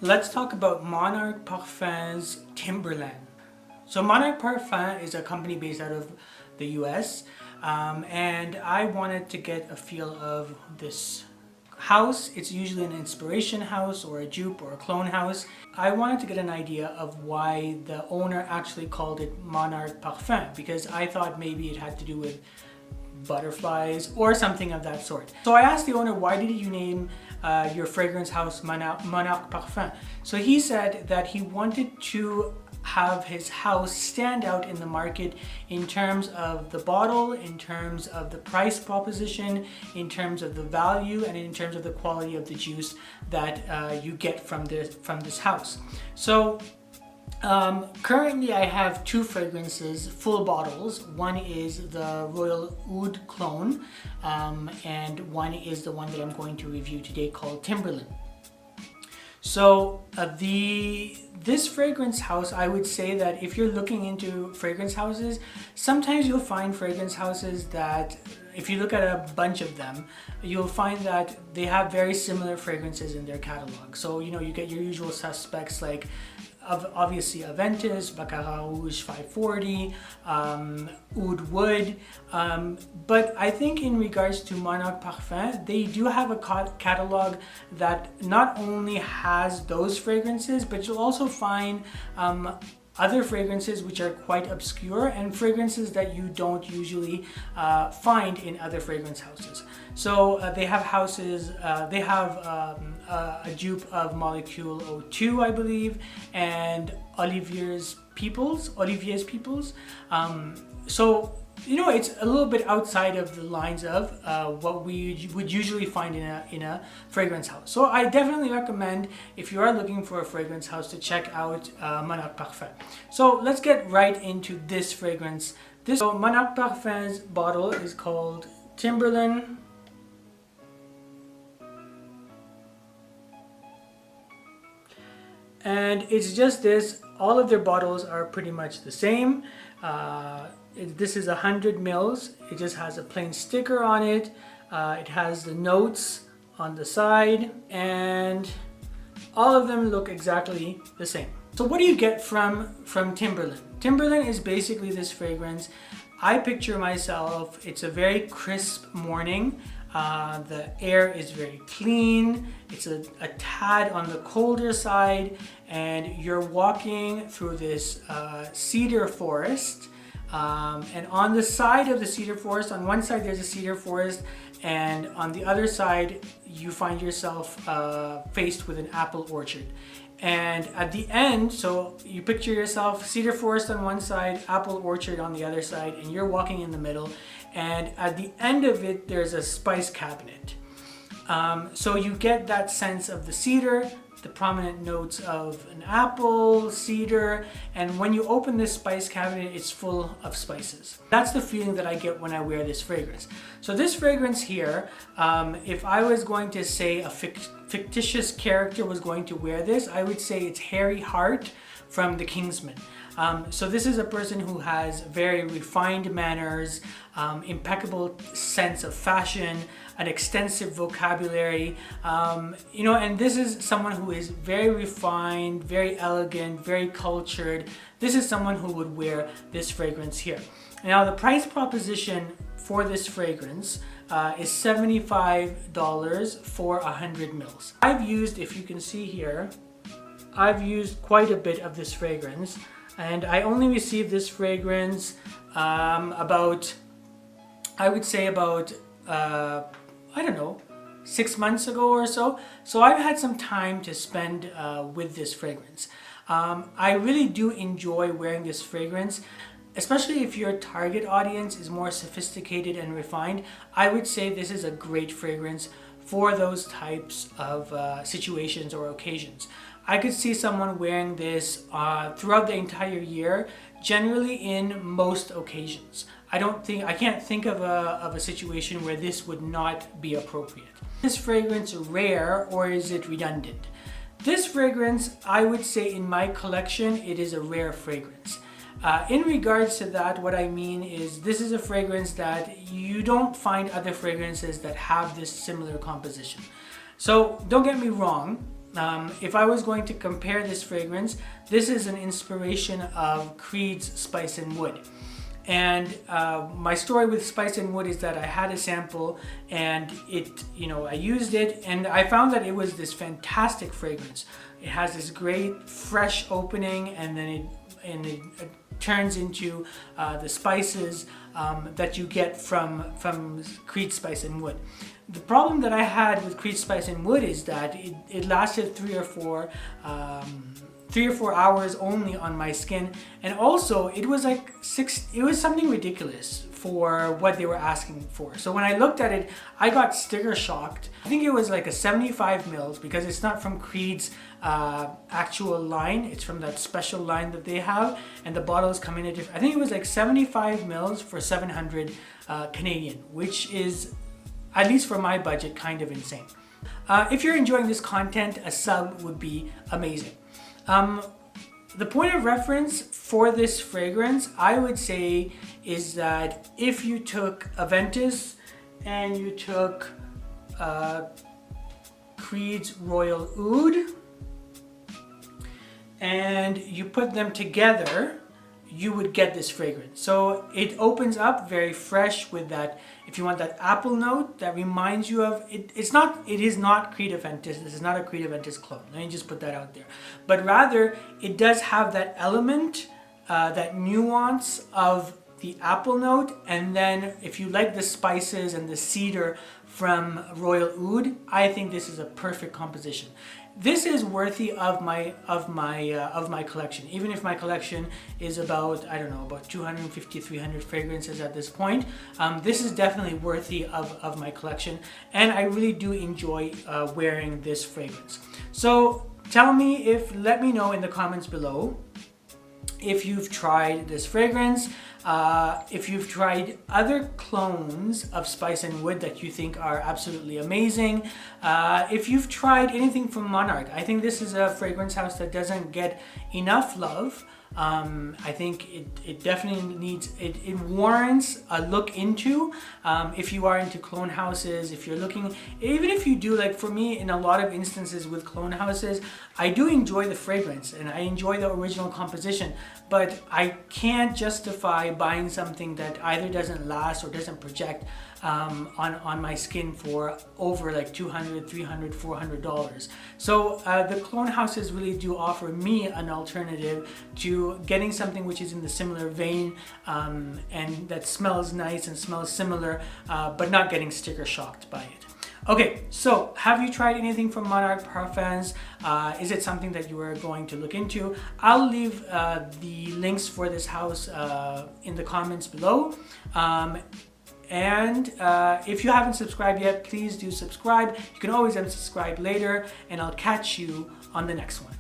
Let's talk about Monarch Parfums Timberland. So Monarch Parfum is a company based out of the US, and I wanted to get a feel of this house. It's usually an inspiration house or a dupe or a clone house. I wanted to get an idea of why the owner actually called it Monarch Parfum, because I thought maybe it had to do with butterflies or something of that sort. So I asked the owner, why did you name your fragrance house Monarch Parfum? So he said that he wanted to have his house stand out in the market in terms of the bottle, in terms of the price proposition, in terms of the value, and in terms of the quality of the juice that you get from this house. So currently I have two fragrances, full bottles. One is the Royal Oud clone, and one is the one that I'm going to review today called Timberland. So this fragrance house, I would say that if you're looking into fragrance houses, sometimes you'll find fragrance houses that, if you look at a bunch of them, you'll find that they have very similar fragrances in their catalog. So, you know, you get your usual suspects like obviously Aventus, Baccarat Rouge 540, Oud Wood, but I think in regards to Monarch Parfum, they do have a catalog that not only has those fragrances, but you'll also find other fragrances which are quite obscure and fragrances that you don't usually find in other fragrance houses. So they have houses, they have a dupe of Molecule 02, I believe, and Olivier's Peoples. So, you know, it's a little bit outside of the lines of what we would usually find in a fragrance house. So I definitely recommend, if you are looking for a fragrance house, to check out Monarch Parfum. So let's get right into this fragrance. So Monarch Parfum's bottle is called Timberland. And it's just this, all of their bottles are pretty much the same. This is 100 mils. It just has a plain sticker on it. It has the notes on the side, and all of them look exactly the same. So what do you get from Timberland? Timberland is basically this fragrance. I picture myself, it's a very crisp morning. The air is very clean. It's a tad on the colder side, and you're walking through this cedar forest. And on the side of the cedar forest, on one side there's a cedar forest, and on the other side you find yourself faced with an apple orchard. And at the end, so you picture yourself, cedar forest on one side, apple orchard on the other side, and you're walking in the middle. And at the end of it, there's a spice cabinet. So you get that sense of the cedar, the prominent notes of an apple, cedar, and when you open this spice cabinet, it's full of spices. That's the feeling that I get when I wear this fragrance. So this fragrance here, if I was going to say a fictitious character was going to wear this, I would say it's Harry Hart from The Kingsman. So this is a person who has very refined manners, impeccable sense of fashion, an extensive vocabulary, you know, and this is someone who is very refined, very elegant, very cultured. This is someone who would wear this fragrance here. Now the price proposition for this fragrance is $75 for 100 mils. I've used, if you can see here, I've used quite a bit of this fragrance, and I only received this fragrance about, I would say about, I don't know, 6 months ago or so. So I've had some time to spend with this fragrance. I really do enjoy wearing this fragrance, especially if your target audience is more sophisticated and refined. I would say this is a great fragrance for those types of situations or occasions. I could see someone wearing this throughout the entire year, generally in most occasions. I can't think of a situation where this would not be appropriate. Is this fragrance rare, or is it redundant? This fragrance, I would say in my collection, it is a rare fragrance. In regards to that, what I mean is this is a fragrance that you don't find other fragrances that have this similar composition. So don't get me wrong, if I was going to compare this fragrance, this is an inspiration of Creed's Spice and Wood. And my story with Spice and Wood is that I had a sample and I used it and I found that it was this fantastic fragrance. It has this great fresh opening and then it turns into the spices that you get from Creed Spice and Wood. The problem that I had with Creed Spice and Wood is that it lasted 3 or 4 hours only on my skin, and also it was like it was something ridiculous for what they were asking for. So when I looked at it, I got sticker shocked. I think it was like a 75 mils because it's not from Creed's actual line, it's from that special line that they have, and the bottles come in a different, I think it was like 75 mils for 700 Canadian, which is, at least for my budget, kind of insane. If you're enjoying this content, a sub would be amazing. The point of reference for this fragrance, I would say, is that if you took Aventus and you took Creed's Royal Oud and you put them together, you would get this fragrance. So it opens up very fresh with that, if you want that apple note that reminds you of, it is not Creed Aventus, this is not a Creed Aventus clone, let me just put that out there. But rather, it does have that element, that nuance of the apple note, and then if you like the spices and the cedar from Royal Oud, I think this is a perfect composition. This is worthy of my collection. Even if my collection is about, I don't know, about 250, 300 fragrances at this point, this is definitely worthy of my collection, and I really do enjoy wearing this fragrance. So let me know in the comments below if you've tried this fragrance, if you've tried other clones of Spice and Wood that you think are absolutely amazing, if you've tried anything from Monarch. I think this is a fragrance house that doesn't get enough love. I think it definitely needs, it warrants a look into. If you are into clone houses, if you're looking, even if you do, like for me, in a lot of instances with clone houses, I do enjoy the fragrance and I enjoy the original composition, but I can't justify buying something that either doesn't last or doesn't project on my skin for over like $200, $300, $400. So the clone houses really do offer me an alternative to getting something which is in the similar vein and that smells nice and smells similar, but not getting sticker shocked by it. Okay, so have you tried anything from Monarch Parfums? Is it something that you are going to look into? I'll leave the links for this house in the comments below. And if you haven't subscribed yet, please do subscribe. You can always unsubscribe later, and I'll catch you on the next one.